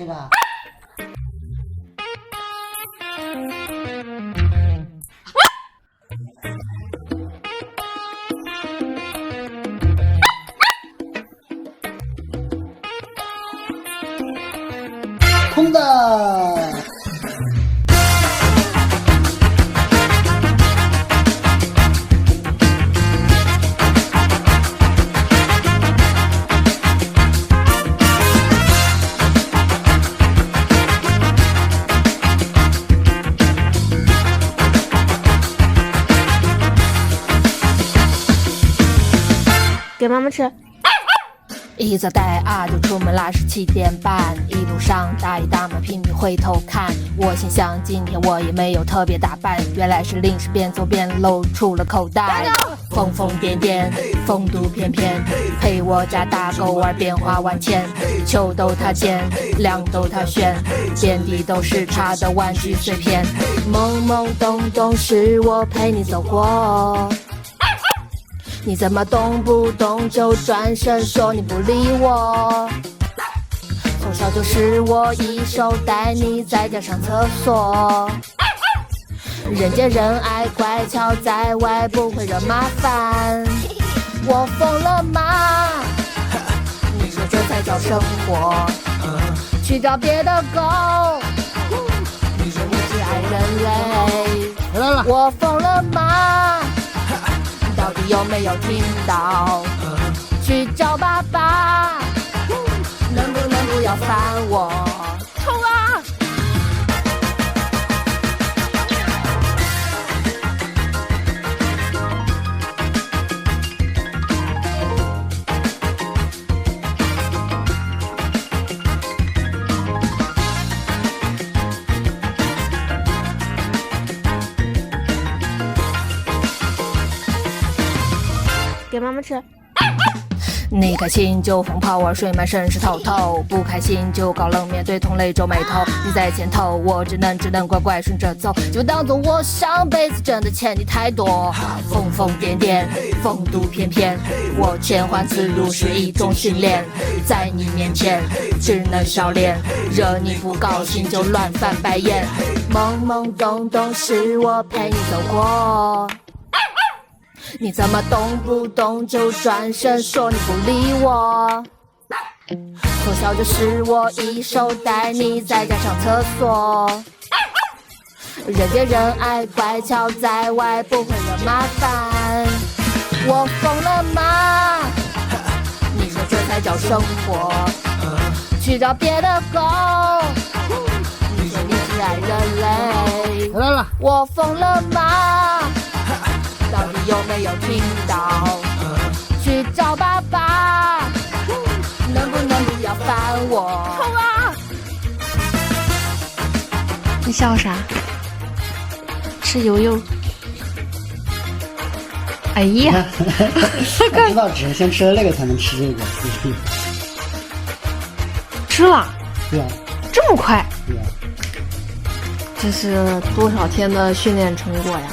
个。空的。给妈妈吃。一早带啊就出门啦，是7点半，一路上大爷大妈拼命回头看，我心想今天我也没有特别打扮，原来是临时边走边露出了口袋，疯疯癫癫，风度翩翩，陪我家大狗玩变化万千，秋兜它尖，凉兜它旋，遍地都是它的玩具碎片，懵懵懂懂是我陪你走过。你怎么动不动就转身说你不理我？从小就是我一手带你在家上厕所，人见人爱乖巧在外不会惹麻烦。我疯了吗？你说这才叫生活，去找别的狗。你说你只爱人类，我疯了吗？到底有没有听到？去找爸爸，能不能不要烦我？冲啊！给妈妈吃。你开心就疯跑玩水满身是头头，不开心就搞冷面对同类皱眉头。你在前头，我只能乖乖顺着走，就当做我上辈子真的欠你太多。疯疯癫癫，风度翩翩，我切换自如是一种训练，在你面前只能笑脸，惹你不高兴就乱翻白眼。懵懵懂懂是我陪你走过。你怎么动不动就转身说你不理我？从小就是我一手带你在家上厕所，人见人爱乖巧在外不会惹麻烦。我疯了吗？你说这才叫生活，去找别的狗。你说你只爱人类，我疯了吗？到底有没有听到？去找爸爸，能不能不要烦我？冲啊！你笑啥？吃油油。哎呀，我知道吃，先吃了那个才能吃这个。吃了？对啊，这么快？对啊。这是多少天的训练成果呀？